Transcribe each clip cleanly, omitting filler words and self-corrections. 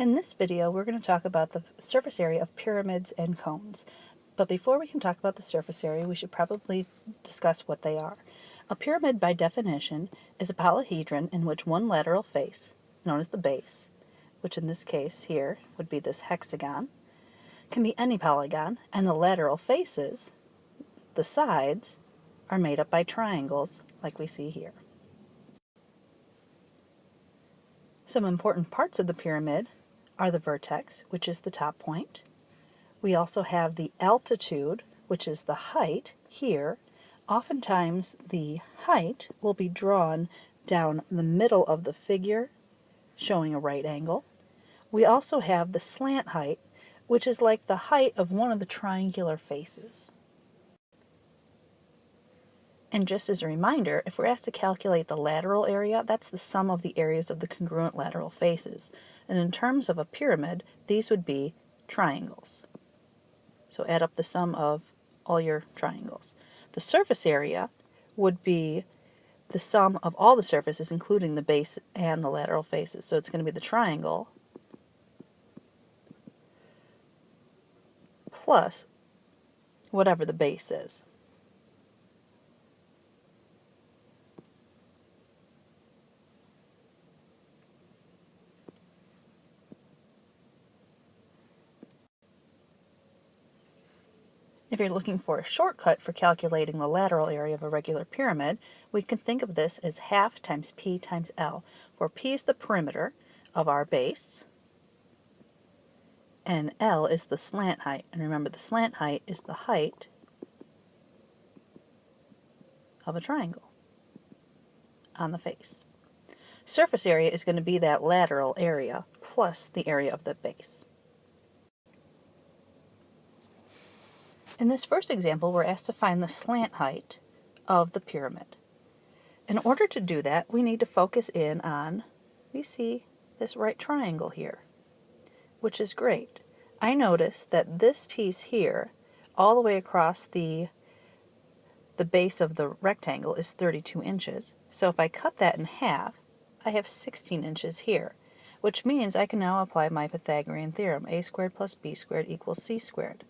In this video, we're going to talk about the surface area of pyramids and cones. But before we can talk about the surface area, we should probably discuss what they are. A pyramid, by definition, is a polyhedron in which one lateral face, known as the base, which in this case here would be this hexagon, can be any polygon, and the lateral faces, the sides, are made up by triangles, like we see here. Some important parts of the pyramid are the vertex, which is the top point. We also have the altitude, which is the height here. Oftentimes the height will be drawn down the middle of the figure, showing a right angle. We also have the slant height, which is like the height of one of the triangular faces. And just as a reminder, if we're asked to calculate the lateral area, that's the sum of the areas of the congruent lateral faces. And in terms of a pyramid, these would be triangles. So add up the sum of all your triangles. The surface area would be the sum of all the surfaces, including the base and the lateral faces. So it's going to be the triangle plus whatever the base is. If you're looking for a shortcut for calculating the lateral area of a regular pyramid, we can think of this as half times P times L, where P is the perimeter of our base, and L is the slant height. And remember, the slant height is the height of a triangle on the face. Surface area is going to be that lateral area plus the area of the base. In this first example, we're asked to find the slant height of the pyramid. In order to do that, we need to focus in on, we see this right triangle here, which is great. I notice that this piece here, all the way across the base of the rectangle is 32 inches. So if I cut that in half, I have 16 inches here, which means I can now apply my Pythagorean theorem, a squared plus b squared equals c squared.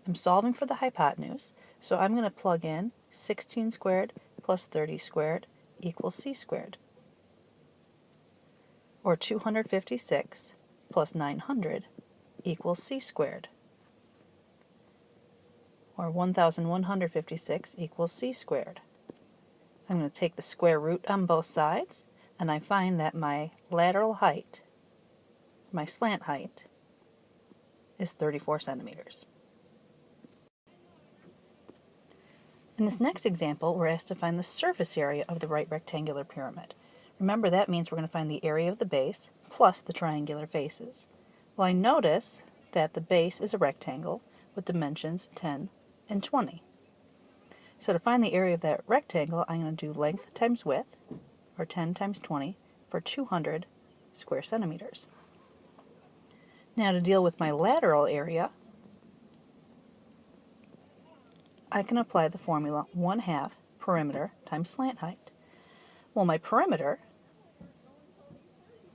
I'm solving for the hypotenuse, so I'm going to plug in 16 squared plus 30 squared equals c squared, or 256 plus 900 equals c squared, or 1156 equals c squared. I'm going to take the square root on both sides, and I find that my lateral height, my slant height, is 34 centimeters. In this next example, we're asked to find the surface area of the right rectangular pyramid. Remember, that means we're going to find the area of the base plus the triangular faces. Well, I notice that the base is a rectangle with dimensions 10 and 20. So to find the area of that rectangle, I'm going to do length times width, or 10 times 20, for 200 square centimeters. Now to deal with my lateral area, I can apply the formula 1/2 perimeter times slant height. Well, my perimeter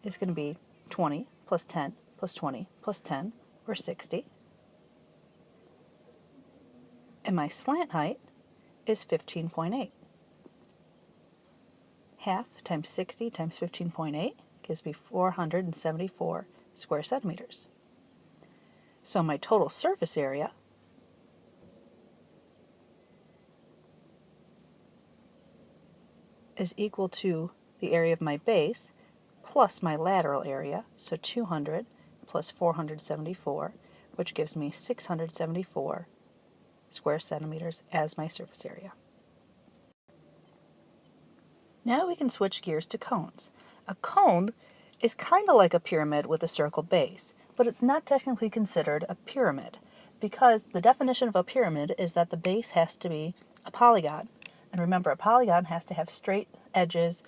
is going to be 20 plus 10 plus 20 plus 10, or 60. And my slant height is 15.8. Half times 60 times 15.8 gives me 474 square centimeters. So my total surface area is equal to the area of my base plus my lateral area, so 200 plus 474, which gives me 674 square centimeters as my surface area. Now we can switch gears to cones. A cone is kind of like a pyramid with a circle base, but it's not technically considered a pyramid because the definition of a pyramid is that the base has to be a polygon. And remember, a polygon has to have straight edges,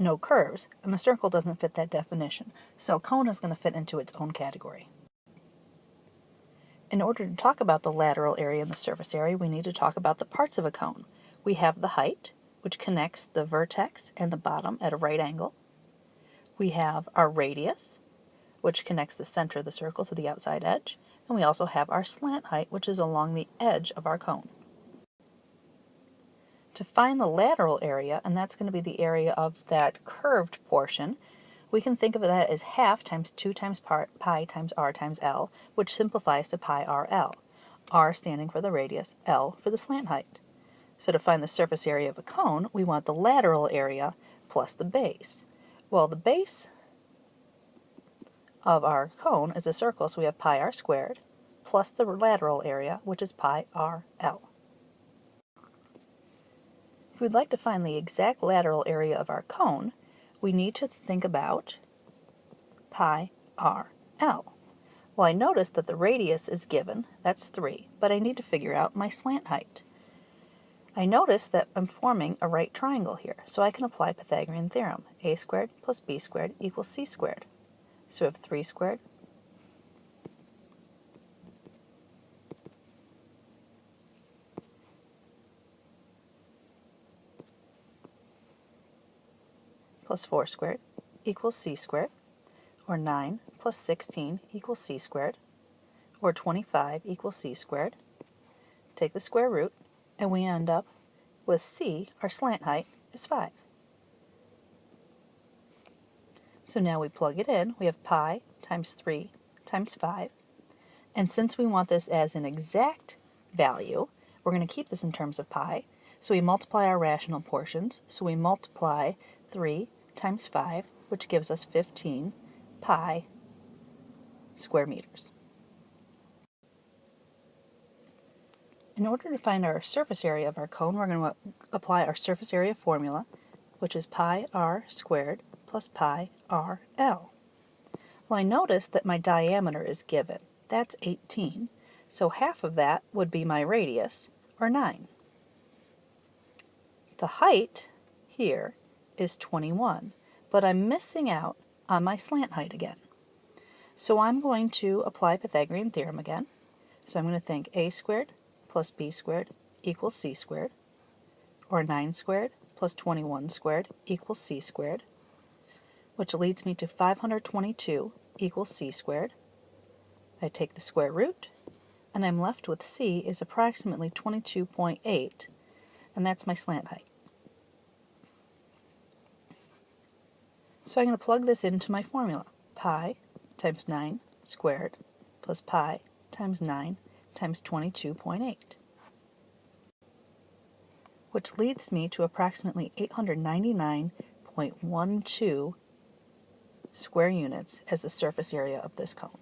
no curves, and the circle doesn't fit that definition. So a cone is going to fit into its own category. In order to talk about the lateral area and the surface area, we need to talk about the parts of a cone. We have the height, which connects the vertex and the bottom at a right angle. We have our radius, which connects the center of the circle to the outside edge, and we also have our slant height, which is along the edge of our cone. To find the lateral area, and that's going to be the area of that curved portion, we can think of that as half times 2 times pi times r times L, which simplifies to pi RL. R standing for the radius, L for the slant height. So to find the surface area of a cone, we want the lateral area plus the base. Well, the base of our cone is a circle, so we have pi r squared plus the lateral area, which is pi RL. If we'd like to find the exact lateral area of our cone, we need to think about pi RL. Well, I noticed that the radius is given, that's 3, but I need to figure out my slant height. I notice that I'm forming a right triangle here, so I can apply Pythagorean theorem. A squared plus b squared equals c squared. So we have 3 squared plus 4 squared equals c squared, or 9 plus 16 equals c squared, or 25 equals c squared. Take the square root, and we end up with c, our slant height, is 5. So now we plug it in. We have pi times 3 times 5. And since we want this as an exact value, we're going to keep this in terms of pi. So we multiply our rational portions. So we multiply 3 times 5, which gives us 15 pi square meters. In order to find our surface area of our cone, we're going to apply our surface area formula, which is pi r squared plus pi RL. Well, I noticed that my diameter is given. That's 18, so half of that would be my radius, or 9. The height here is 21, but I'm missing out on my slant height again. So I'm going to apply Pythagorean theorem again. So I'm going to think a squared plus b squared equals c squared, or 9 squared plus 21 squared equals c squared, which leads me to 522 equals c squared. I take the square root, and I'm left with c is approximately 22.8, and that's my slant height. So I'm going to plug this into my formula. Pi times 9 squared plus pi times 9 times 22.8, which leads me to approximately 899.12 square units as the surface area of this cone.